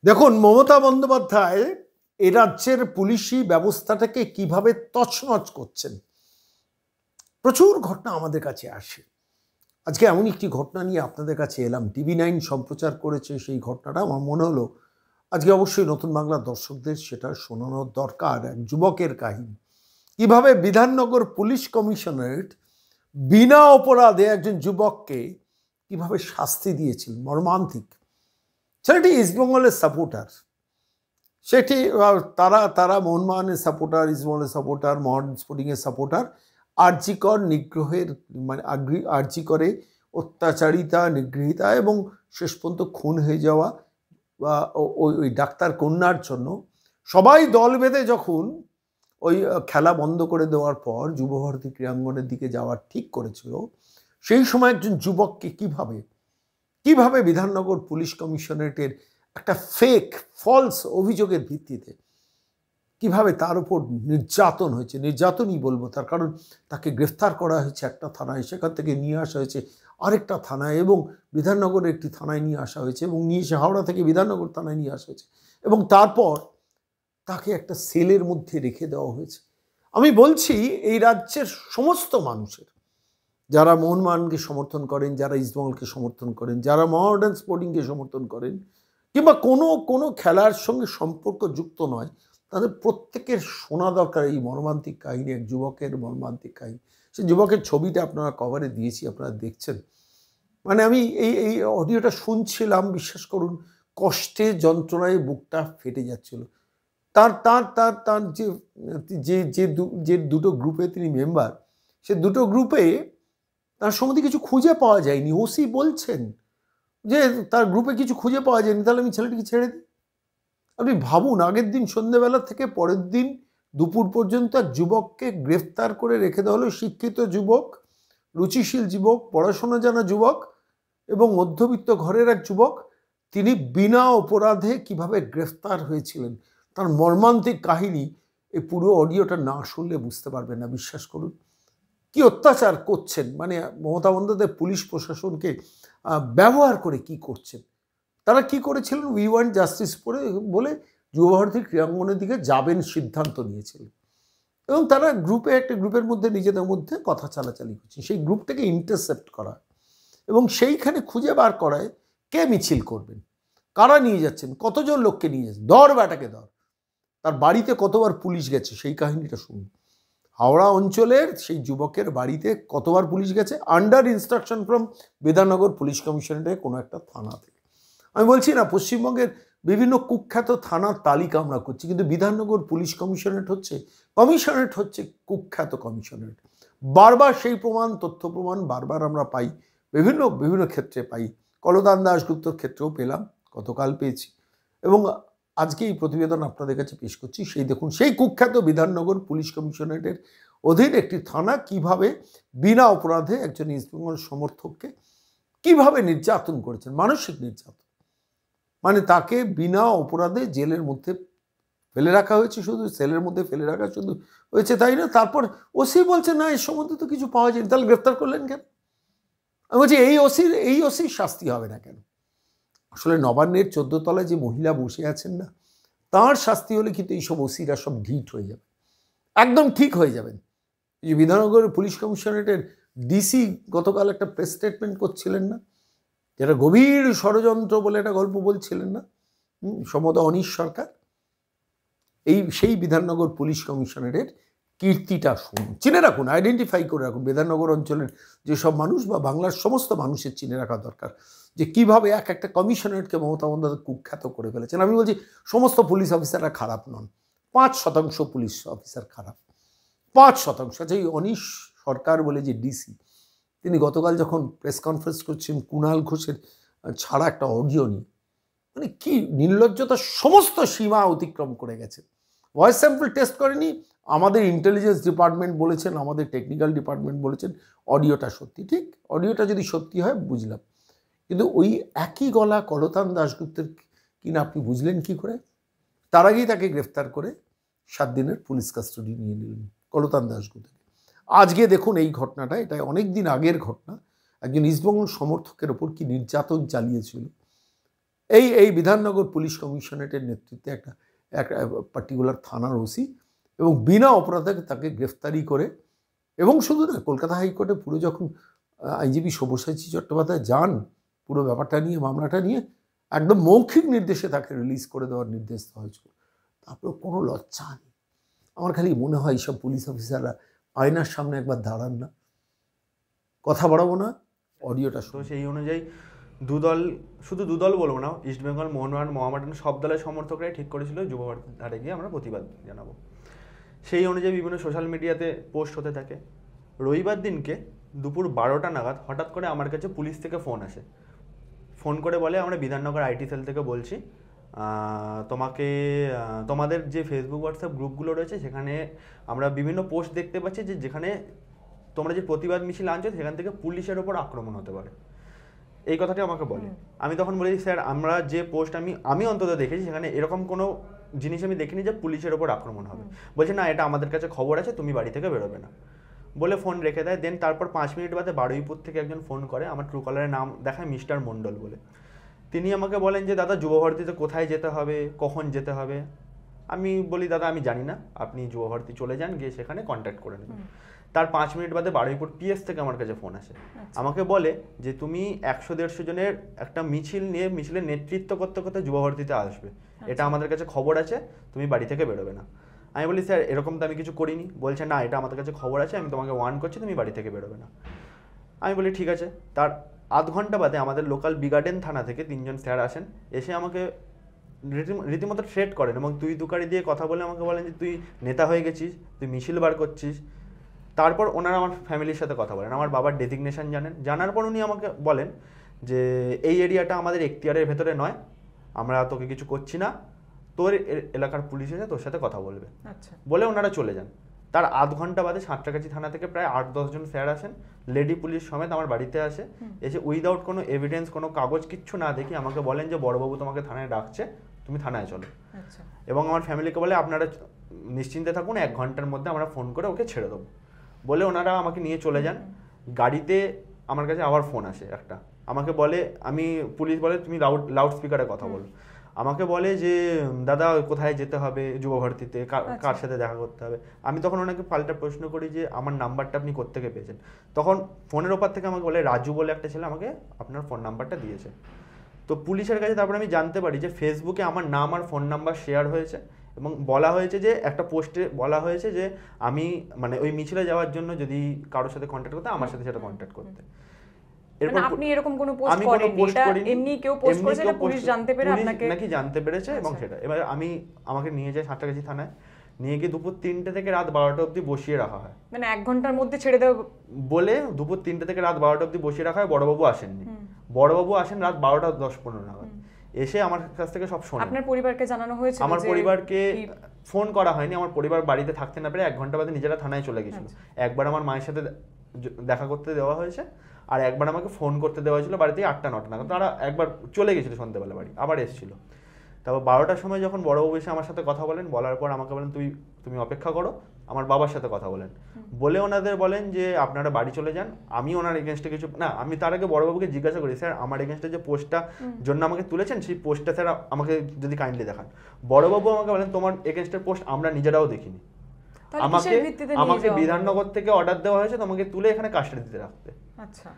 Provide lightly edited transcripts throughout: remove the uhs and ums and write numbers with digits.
দেখুন, মমতা বন্দ্যোপাধ্যায় এ রাজ্যের পুলিশি ব্যবস্থাটাকে কিভাবে তছনছ করছেন। প্রচুর ঘটনা আমাদের কাছে আসে। আজকে এমন একটি ঘটনা নিয়ে আপনাদের কাছে এলাম। TV9 সম্প্রচার করেছে সেই ঘটনাটা। আমার মনে হলো আজকে অবশ্যই নতুন বাংলার দর্শকদের সেটা শোনানোর দরকার। এক যুবকের কাহিনী, কিভাবে বিধাননগর পুলিশ কমিশনারেট বিনা অপরাধে একজন যুবককে কিভাবে শাস্তি দিয়েছিল। মর্মান্তিক। ছেলেটি ইস্টবেঙ্গলের সাপোর্টার। সেটি তারা মোহনবাগানের সাপোর্টার, ইস্টবেঙ্গলের সাপোর্টার, মহান স্পোর্টিংয়ের সাপোর্টার। আরজিকর নিগ্রহের মানে আরজিকরে অত্যাচারিতা, নিগৃহীতা এবং শেষ পর্যন্ত খুন হয়ে যাওয়া ওই ডাক্তার কন্যার জন্য সবাই দল বেঁধে যখন ওই খেলা বন্ধ করে দেওয়ার পর যুবভারতী ক্রীড়াঙ্গনের দিকে যাওয়ার ঠিক করেছিল, সেই সময় একজন যুবককে কিভাবে বিধাননগর পুলিশ কমিশনারেটের একটা ফেক ফলস অভিযোগের ভিত্তিতে কিভাবে তার উপর নির্যাতন হয়েছে। নির্যাতনই বলবো, তার কারণ তাকে গ্রেফতার করা হয়েছে একটা থানায়, সেখান থেকে নিয়ে আসা হয়েছে আরেকটা থানায় এবং বিধাননগরের একটি থানায় নিয়ে আসা হয়েছে এবং নিয়ে এসে হাওড়া থেকে বিধাননগর থানায় নিয়ে আসা হয়েছে এবং তারপর তাকে একটা সেলের মধ্যে রেখে দেওয়া হয়েছে। আমি বলছি এই রাজ্যের সমস্ত মানুষের, যারা মোহনবাগানকে সমর্থন করেন, যারা ইস্টবেঙ্গলকে সমর্থন করেন, যারা মহামেডান স্পোর্টিংকে সমর্থন করেন, কিংবা কোনো খেলার সঙ্গে সম্পর্ক যুক্ত নয়, তাদের প্রত্যেকের শোনা দরকার এই মর্মান্তিক কাহিনী, এক যুবকের মর্মান্তিক কাহিনী। সেই যুবকের ছবিটা আপনারা কভারে দিয়েছি, আপনারা দেখছেন। মানে আমি এই অডিওটা শুনছিলাম, বিশ্বাস করুন, কষ্টে যন্ত্রণায় বুকটা ফেটে যাচ্ছিল। তার তার তার তার যে যে যে দুটো গ্রুপে তিনি মেম্বার, সে দুটো গ্রুপে তার সম্বন্ধে কিছু খুঁজে পাওয়া যায়নি। ওসি বলছেন যে তার গ্রুপে কিছু খুঁজে পাওয়া যায়নি, তাহলে আমি ছেলেটিকে ছেড়ে দিই। আপনি ভাবুন, আগের দিন সন্ধ্যেবেলা থেকে পরের দিন দুপুর পর্যন্ত এক যুবককে গ্রেফতার করে রেখে দেওয়া হলো। শিক্ষিত যুবক, রুচিশীল যুবক, পড়াশোনা জানা যুবক এবং মধ্যবিত্ত ঘরের এক যুবক, তিনি বিনা অপরাধে কিভাবে গ্রেফতার হয়েছিলেন, তার মর্মান্তিক কাহিনী এই পুরো অডিওটা না শুনলে বুঝতে পারবেন না। বিশ্বাস করুন, কি অত্যাচার করছেন, মানে মমতা বন্দ্যোপাধ্যায় পুলিশ প্রশাসনকে ব্যবহার করে কি করছেন। তারা কি করেছিলেন, উই ওয়ান্ট জাস্টিস বলে যুবভারতীর ক্রীড়াঙ্গনের দিকে যাবেন সিদ্ধান্ত নিয়েছিলেন এবং তারা একটা গ্রুপের মধ্যে নিজেদের মধ্যে কথা চালাচালি করছে। সেই গ্রুপটাকে ইন্টারসেপ্ট করা এবং সেইখানে খুঁজে বার করায় কে মিছিল করবেন, কারা নিয়ে যাচ্ছেন, কতজন লোককে নিয়ে যাচ্ছেন, ধর ব্যাটাকে ধর। তার বাড়িতে কতবার পুলিশ গেছে সেই কাহিনীটা শুনুন। হাওড়া অঞ্চলের সেই যুবকের বাড়িতে কতবার পুলিশ গেছে, under instruction from Bidhannagar police কমিশনারেটের কোনো একটা থানা থেকে। আমি বলছি না, পশ্চিমবঙ্গের বিভিন্ন কুখ্যাত থানার তালিকা আমরা করছি, কিন্তু বিধাননগর পুলিশ কমিশনারেট হচ্ছে কুখ্যাত কমিশনারেট। বারবার সেই তথ্য প্রমাণ বারবার আমরা পাই, বিভিন্ন ক্ষেত্রে পাই। কলতান দাশগুপ্তর ক্ষেত্রেও পেলাম, গতকাল পেয়েছি এবং আজকে এই প্রতিবেদন আপনাদের কাছে পেশ করছি। দেখুন, সেই কুখ্যাত বিধাননগর পুলিশ কমিশনারেটের অধীন একটি থানা কিভাবে বিনা অপরাধে একজন ইস্টবেঙ্গল সমর্থককে কিভাবে নির্যাতন করেছেন, মানসিক নির্যাতন। মানে তাকে বিনা অপরাধে জেলের মধ্যে ফেলে রাখা হয়েছে, শুধু সেলের মধ্যে ফেলে রাখা শুধু হয়েছে তাই না। তারপর ওসি বলছে না, এর সম্বন্ধে তো কিছু পাওয়া যায়নি, তাহলে গ্রেফতার করলেন কেন? আমি বলছি এই ওসির শাস্তি হবে না কেন? আসলে নবান্নের 14 তলায় যে মহিলা বসে আছেন না, তার শাস্তি হলে কিন্তু এইসব ওসিরা সব ঢিট হয়ে যাবে, একদম ঠিক হয়ে যাবেন। এই বিধাননগরের পুলিশ কমিশনারেটের ডিসি গতকাল একটা প্রেস স্টেটমেন্ট করছিলেন না, যেটা গভীর ষড়যন্ত্র বলে একটা গল্প বলছিলেন না, সম্ভবত অনিশ সরকার। সেই বিধাননগর পুলিশ কমিশনারের কীর্তিটা শুনুন, চিনে রাখুন, আইডেন্টিফাই করে রাখুন। বিধাননগর অঞ্চলের যেসব মানুষ বা বাংলার সমস্ত মানুষের চিনে রাখা দরকার যে কীভাবে একটা কমিশনারেটকে মমতা বন্দ্যোপাধ্যায় কুখ্যাত করে ফেলেছেন। আমি বলছি সমস্ত পুলিশ অফিসাররা খারাপ নন, 5% পুলিশ অফিসার খারাপ, 5%। আচ্ছা, এই অনিশ সরকার বলে যে ডিসি, তিনি গতকাল যখন প্রেস কনফারেন্স করছেন কুণাল ঘোষের ছাড়া একটা অডিও নিয়ে, মানে কি নির্লজ্জতার সমস্ত সীমা অতিক্রম করে গেছে। ভয়েস স্যাম্পল টেস্ট করেনি, আমাদের ইন্টেলিজেন্স ডিপার্টমেন্ট বলেছেন, আমাদের টেকনিক্যাল ডিপার্টমেন্ট বলেছেন অডিওটা সত্যি। ঠিক, অডিওটা যদি সত্যি হয় বুঝলাম, কিন্তু ওই একই গলা কলতান দাশগুপ্তের কিনা আপনি বুঝলেন কি করে? তার আগেই তাকে গ্রেফতার করে 7 দিনের পুলিশ কাস্টডি নিয়ে নিলেন কলতান দাশগুপ্তকে। আজকে দেখুন এই ঘটনাটা, এটা অনেক দিন আগের ঘটনা, একজন ইস্টবেঙ্গল সমর্থকের ওপর কি নির্যাতন চালিয়েছিল এই বিধাননগর পুলিশ কমিশনারেটের নেতৃত্বে একটা পার্টিকুলার থানার ওসি এবং বিনা অপরাধে তাকে গ্রেফতারি করে, এবং শুধু না, কলকাতা হাইকোর্টে পুরো যখন আইনজীবী সব্যসাচী চট্টোপাধ্যায় যান পুরো ব্যাপারটা নিয়ে, মামলাটা নিয়ে, একদম মৌখিক নির্দেশে তাকে রিলিজ করে দেওয়ার নির্দেশ দেওয়া হয়েছিল। তারপরে কোনো লজ্জা নেই। আমার খালি মনে হয় এইসব পুলিশ অফিসাররা আয়নার সামনে একবার দাঁড়ান না। কথা বাড়াবো না, অডিওটা তো সেই অনুযায়ী দুদল, শুধু দুদল বলবো না, ইস্টবেঙ্গল, মোহনবাগান, মোহামেডান সব দলের সমর্থকরাই ঠিক করেছিল যুব ভারতীর ধারে গিয়ে আমরা প্রতিবাদ জানাবো। সেই অনুযায়ী বিভিন্ন সোশ্যাল মিডিয়াতে পোস্ট হতে থাকে। রবিবার দিনকে দুপুর 12টা নাগাদ হঠাৎ করে আমার কাছে পুলিশ থেকে ফোন আসে। ফোন করে বলে, আমরা বিধাননগর আইটি সেল থেকে বলছি, তোমাকে তোমাদের যে ফেসবুক হোয়াটসঅ্যাপ গ্রুপগুলো রয়েছে সেখানে আমরা বিভিন্ন পোস্ট দেখতে পাচ্ছি যে যেখানে তোমরা যে প্রতিবাদ মিছিল আনছো সেখান থেকে পুলিশের ওপর আক্রমণ হতে পারে। এই কথাটি আমাকে বলে। আমি তখন বলি, স্যার আমরা যে পোস্ট আমি অন্তত দেখেছি সেখানে এরকম কোনো জিনিস আমি দেখিনি যে পুলিশের ওপর আক্রমণ হবে। বলছে না, এটা আমাদের কাছে খবর আছে, তুমি বাড়ি থেকে বেরোবে না বলে ফোন রেখে দেয়। দেন তারপর 5 মিনিট বাদে বারুইপুর থেকে একজন ফোন করে, আমার ট্রু কলারের নাম দেখায় মিস্টার মণ্ডল বলে। তিনি আমাকে বলেন যে দাদা যুবভারতীতে কোথায় যেতে হবে, কখন যেতে হবে। আমি বলি, দাদা আমি জানি না, আপনি যুবভারতী চলে যান, গিয়ে সেখানে কন্ট্যাক্ট করে নেবেন। তার 5 মিনিট বাদে বারুইপুর পিএস থেকে আমার কাছে ফোন আসে। আমাকে বলে যে তুমি 100-150 জনের একটা মিছিল নিয়ে মিছিলের নেতৃত্ব করতে করতে যুবভারতীতে আসবে, এটা আমাদের কাছে খবর আছে, তুমি বাড়ি থেকে বেরোবে না। আমি বলি, স্যার এরকম তো আমি কিছু করিনি। বলছে না, এটা আমাদের কাছে খবর আছে, আমি তোমাকে ওয়ার্ন করছি, তুমি বাড়ি থেকে বেরোবে না। আমি বলি ঠিক আছে। তার আধ ঘন্টা বাদে আমাদের লোকাল বিগার্ডেন থানা থেকে 3 জন স্যার আসেন, এসে আমাকে রীতিমতো থ্রেট করেন এবং তুই তুকারি দিয়ে কথা বলে আমাকে বলেন যে তুই নেতা হয়ে গেছিস, তুই মিছিল বার করছিস। তারপর ওনারা আমার ফ্যামিলির সাথে কথা বলেন, আমার বাবার ডেজিগনেশন জানেন। জানার পর উনি আমাকে বলেন যে এই এরিয়াটা আমাদের এখতিয়ারের ভেতরে নয়, আমরা তোকে কিছু করছি না, তোর এলাকার পুলিশ এসে তোর সাথে কথা বলবে। বলে ওনারা চলে যান। তার আধ ঘন্টা বাদে সাঁতরাগাছি থানা থেকে প্রায় 8-10 জন স্যার আসেন, লেডি পুলিশ সমেত আমার বাড়িতে আসে। এসে উইদাউট কোনো এভিডেন্স, কোনো কাগজ কিচ্ছু না দেখি আমাকে বলেন যে বড়বাবু তোমাকে থানায় ডাকছে, তুমি থানায় চলো। এবং আমার ফ্যামিলিকে বলে আপনারা নিশ্চিন্তে থাকুন, 1 ঘন্টার মধ্যে আমরা ফোন করে ওকে ছেড়ে দেবো। বলে ওনারা আমাকে নিয়ে চলে যান। গাড়িতে আমার কাছে আবার ফোন আসে একটা, আমাকে বলে, পুলিশ বলে তুমি লাউড স্পিকারে কথা বলো। আমাকে বলে যে দাদা কোথায় যেতে হবে যুবভারতীতে, কার সাথে দেখা করতে হবে। আমি তখন ওনাকে পাল্টা প্রশ্ন করি যে আমার নাম্বারটা আপনি কোত্থেকে পেয়েছেন। তখন ফোনের ওপর থেকে আমাকে বলে রাজু বলে একটা ছেলে আমাকে আপনার ফোন নাম্বারটা দিয়েছে। তো পুলিশের কাছে তারপরে আমি জানতে পারি যে ফেসবুকে আমার নাম আর ফোন নাম্বার শেয়ার হয়েছে এবং বলা হয়েছে যে একটা পোস্টে বলা হয়েছে যে আমি মানে ওই মিছিলে যাওয়ার জন্য যদি কারোর সাথে কন্ট্যাক্ট করতে, আমার সাথে সেটা কন্ট্যাক্ট করতে। আপনি এরকম কোনো পোস্ট করেননি, এটা এমনি কেউ পোস্ট করেছে, এটা পুলিশ জানতে পেরে আপনাকে নাকি জানতে পেরেছে এবং সেটা এবার আমাকে নিয়ে যায় সাঁতরাগাছি থানায়। নিয়ে গিয়ে দুপুর 3টে থেকে রাত 12টা অবধি বসিয়ে রাখা হয়, মানে 1 ঘন্টার মধ্যে ছেড়ে দেব বলে দুপুর 3টে থেকে রাত 12টা অবধি বসিয়ে রাখা হয়। বড়বাবু আসেননি, বড়বাবু আসেন রাত 12:10-15 নাগাদ। এসে আমার কাছ থেকে সব শোনে। আপনার পরিবারকে জানানো হয়েছে? আমার পরিবারকে ফোন করা হয়নি, আমার পরিবার বাড়িতে থাকতে না পেরে 1 ঘন্টা বাদে নিজেরা থানায় চলে গেছিল। একবার আমার মায়ের সাথে দেখা করতে দেওয়া হয়েছে, আর একবার আমাকে ফোন করতে দেওয়া হয়েছিল বাড়িতে 8টা-9টা নাগাদ। তারা একবার চলে গেছিল সন্ধ্যেবেলা বাড়ি, আবার এসেছিল। তারপর 12টার সময় যখন বড়বাবু এসে আমার সাথে কথা বলেন, বলার পর আমাকে বলেন তুমি অপেক্ষা করো, আমার বাবার সাথে কথা বলেন। বলে ওনাদের বলেন যে আপনারা বাড়ি চলে যান, আমি ওনার এগেনস্টে কিছু না। আমি তার আগে বড়বাবুকে জিজ্ঞাসা করি, স্যার আমার এগেনস্টে যে পোস্টটা জন্য আমাকে তুলেছেন সেই পোস্টটা স্যার আমাকে যদি কাইন্ডলি দেখান। বড়বাবু আমাকে বলেন তোমার এগেনস্টের পোস্ট আমরা নিজেরাও দেখিনি, আমাকে বিধাননগর থেকে অর্ডার দেওয়া হয়েছে তোমাকে তুলে এখানে কাস্টাডিতে রাখতে। আচ্ছা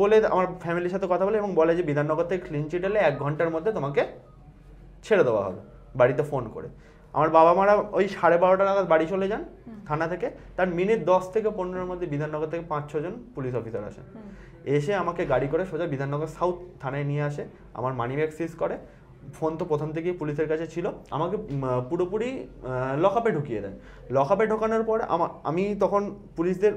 বলে আমার ফ্যামিলির সাথে কথা বলে এবং বলে যে বিধাননগর থেকে ক্লিন চিট এলে 1 ঘন্টার মধ্যে তোমাকে ছেড়ে দেওয়া হবে, বাড়িতে ফোন করে। আমার বাবা মারা ওই 12:30 নাগাদ বাড়ি চলে যান থানা থেকে। তার মিনিট 10 থেকে 15-এর মধ্যে বিধাননগর থেকে 5-6 জন পুলিশ অফিসার আসেন। এসে আমাকে গাড়ি করে সোজা বিধাননগর সাউথ থানায় নিয়ে আসে, আমার মানিব্যাগ সিজ করে। ফোন তো প্রথম থেকেই পুলিশের কাছে ছিল, আমাকে পুরোপুরি লকআপে ঢুকিয়ে দেন। লকআপে ঢোকানোর পর আমি তখন পুলিশদের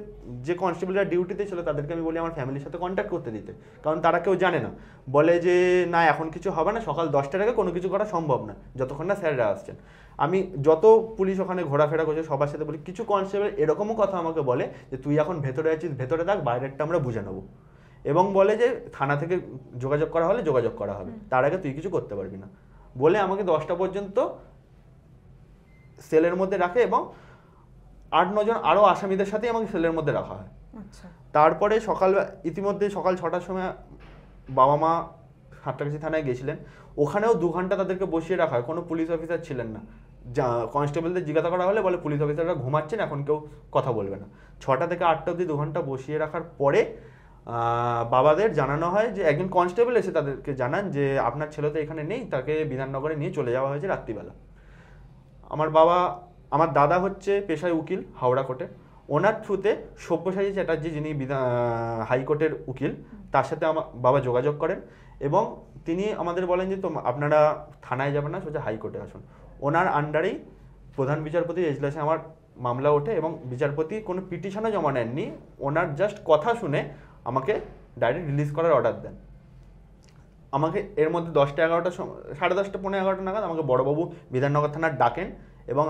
যে কনস্টেবলরা ডিউটিতে ছিল তাদেরকে আমি বলি আমার ফ্যামিলির সাথে কন্ট্যাক্ট করতে দিতে, কারণ তারা কেউ জানে না। বলে যে না এখন কিছু হবে না, সকাল 10টার আগে কোনো কিছু করা সম্ভব না যতক্ষণ না স্যাররা আসছেন। আমি যত পুলিশ ওখানে ঘোরাফেরা করছে সবার সাথে বলি, কিছু কনস্টেবল এরকমও কথা আমাকে বলে যে তুই এখন ভেতরে আছিস, ভেতরে থাক, বাইরেরটা আমরা বুঝে নেবো। এবং বলে যে থানা থেকে যোগাযোগ করা হলে যোগাযোগ করা হবে, তার আগে তুই কিছু করতে পারবি না। বলে আমাকে 10টা পর্যন্ত সেলের মধ্যে রাখে এবং 8-9 জন আরও আসামিদের সাথে আমাকে সেলের মধ্যে রাখা হয়। তারপরে ইতিমধ্যে সকাল 6টার সময় বাবা মা সাঁতরাগাছি থানায় গেছিলেন, ওখানেও 2 ঘন্টা তাদেরকে বসিয়ে রাখা হয়, কোনো পুলিশ অফিসার ছিলেন না। কনস্টেবলদের জিজ্ঞাসা করা হলে বলে পুলিশ অফিসাররা ঘুমাচ্ছেন, এখন কেউ কথা বলবে না। 6টা থেকে 8টা অবধি 2 ঘন্টা বসিয়ে রাখার পরে বাবাদের জানানো হয় যে, একজন কনস্টেবল এসে তাদেরকে জানান যে আপনার ছেলে তো এখানে নেই, তাকে বিধাননগরে নিয়ে চলে যাওয়া হয়েছে রাত্রিবেলা। আমার দাদা হচ্ছে পেশায় উকিল হাওড়া কোর্টে, ওনার থ্রুতে সব্যসাচী চ্যাটার্জি যিনি হাইকোর্টের উকিল, তার সাথে আমার বাবা যোগাযোগ করেন এবং তিনি আমাদের বলেন যে আপনারা থানায় যাবেন না, সোজা হাইকোর্টে আসুন। ওনার আন্ডারেই প্রধান বিচারপতির এজলাসে আমার মামলা ওঠে এবং বিচারপতি কোনো পিটিশনও জমা নেননি, ওনার জাস্ট কথা শুনে আমাকে ডাইরেক্ট রিলিজ করার অর্ডার দেন। আমাকে এর মধ্যে 10টা 11টা 10:30 পৌনে 11টা নাগাদ আমাকে বড়বাবু বিধাননগর থানার ডাকেন এবং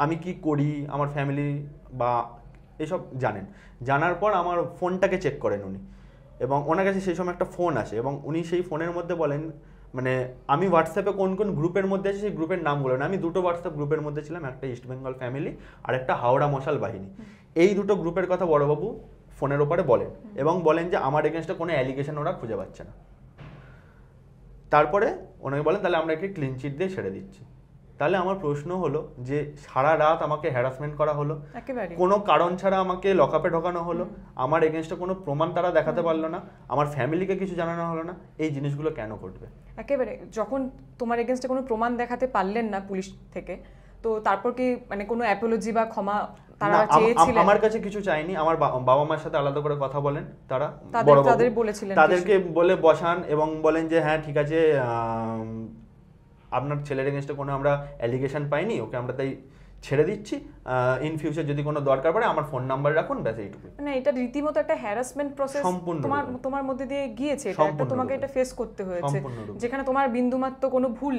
আমি কি করি, আমার ফ্যামিলি বা এসব জানার পর আমার ফোনটাকে চেক করেন উনি, এবং ওনার কাছে সেই সময় একটা ফোন আসে এবং উনি সেই ফোনের মধ্যে বলেন, মানে আমি হোয়াটসঅ্যাপে কোন কোন গ্রুপের মধ্যে আছি সেই গ্রুপের নাম বলেন। আমি 2টো হোয়াটসঅ্যাপ গ্রুপের মধ্যে ছিলাম, একটা ইস্ট বেঙ্গল ফ্যামিলি আর একটা হাওড়া মশাল বাহিনী। এই 2টো গ্রুপের কথা বড়বাবু ফোনের ওপরে বলেন এবং বলেন যে আমার এগেনস্টে কোনো অ্যালিগেশন ওরা খুঁজে পাচ্ছে না। তারপরে ওনাকে বলেন তাহলে আমরা একে ক্লিন চিট দিয়ে ছেড়ে দিচ্ছি। তাহলে আমার প্রশ্ন হলো যে সারা রাত আমাকে হ্যারাসমেন্ট করা হলো, কোনো কারণ ছাড়া আমাকে লকআপে ঢোকানো হলো, আমার এগেনস্টে কোনো প্রমাণ তারা দেখাতে পারলো না, আমার ফ্যামিলিকে কিছু জানানো হলো না, এই জিনিসগুলো কেন ঘটবে? একেবারে যখন তোমার এগেনস্টে কোনো প্রমাণ দেখাতে পারলেন না পুলিশ থেকে, তো তারপর কি মানে কোনো অ্যাপোলজি বা ক্ষমা তারা চেয়েছিলেন? আমার কাছে কিছু চাইনি, আমার বাবা মার সাথে আলাদা করে কথা বলেন তারা, তাদের বলেছিলেন, তাদেরকে বলে বসান এবং বলেন যে হ্যাঁ ঠিক আছে, আপনার ছেলের এগেনস্টে কোনো আমরা অ্যালিগেশন পাইনি, ওকে আমরা তাই ছেড়ে দিচ্ছি, ইন ফিউচার যদি কোনো দরকার পড়ে আমার ফোন নাম্বার রাখুন, ব্যাস এইটুকু। মানে এটা রীতিমতো একটা হ্যারাসমেন্ট প্রসেস তোমার মধ্যে দিয়ে গিয়েছে, এটা তোমাকে এটা ফেস করতে হয়েছে, যেখানে তোমার বিন্দুমাত্র কোনো ভুল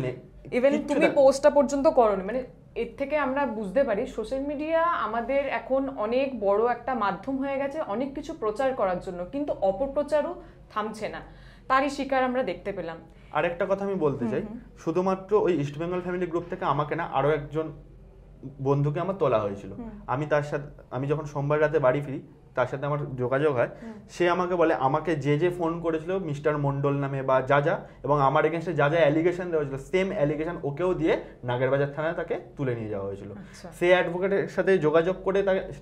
নেই। ইভেন তুমি পোস্টটা পর্যন্ত করোনি। মানে এর থেকে আমরা বুঝতে পারি সোশ্যাল মিডিয়া আমাদের এখন অনেক বড় একটা মাধ্যম হয়ে গেছে অনেক কিছু প্রচার করার জন্য, কিন্তু অপপ্রচারও থামছে না, তারই শিকার আমরা দেখতে পেলাম। আরেকটা কথা আমি বলতে চাই, শুধুমাত্র ওই ইস্ট বেঙ্গল ফ্যামিলি গ্রুপ থেকে আমাকে না, আরো একজন বন্ধুকে আমার তোলা হয়েছিল। আমি যখন সোমবার রাতে বাড়ি ফিরি, তার সাথে আমার যোগাযোগ হয়, সে আমাকে বলে আমাকে যে ফোন করেছিল মিস্টার মন্ডল নামে বা যা এবং আমার এগেনস্টে যা অ্যালিগেশন দেওয়া হয়েছিল সেম অ্যালিগেশন ওকেও দিয়ে নাগেরবাজার থানায় তাকে তুলে নিয়ে যাওয়া হয়েছিল। সে অ্যাডভোকেটের সাথে যোগাযোগ করে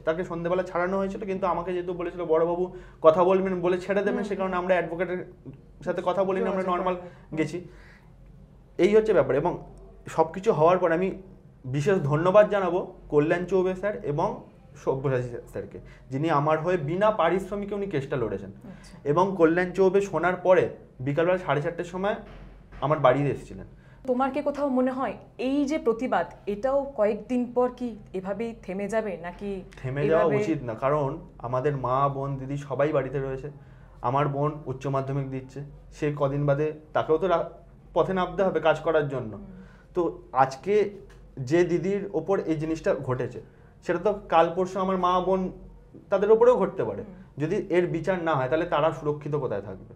তাকে সন্ধ্যেবেলা ছাড়ানো হয়েছিল, কিন্তু আমাকে যেহেতু বলেছিল বড়বাবু কথা বলবেন বলে ছেড়ে দেবেন, সে কারণে আমরা অ্যাডভোকেটের সাথে কথা বলিনি, আমরা নর্মাল গেছি। এই হচ্ছে ব্যাপার। এবং সব কিছু হওয়ার পর আমি বিশেষ ধন্যবাদ জানাবো কল্যাণ চৌবে স্যার এবং সব্যসাচী স্যারকে, যিনি আমার হয়ে বিনা পারিশ্রমিকে উনি কেসটা লড়েছেন। এবং কল্যাণ চৌবে শোনার পরে বিকালবেলা 4:30টার সময় আমার বাড়িতে এসেছিলেন। তোমার কি কোথাও মনে হয় এই যে প্রতিবাদ এটাও কয়েকদিন পর কি এভাবেই থেমে যাবে, নাকি থেমে যাওয়া উচিত না? কারণ আমাদের মা বোন দিদি সবাই বাড়িতে রয়েছে। আমার বোন উচ্চ মাধ্যমিক দিচ্ছে, সে কদিন বাদে তাকেও তো পথে নামতে হবে কাজ করার জন্য। তো আজকে যে দিদির ওপর এই জিনিসটা ঘটেছে, সেটা তো কাল পরশু আমার মা বোন তাদের ওপরেও ঘটতে পারে। যদি এর বিচার না হয় তাহলে তারা সুরক্ষিত কোথায় থাকবে?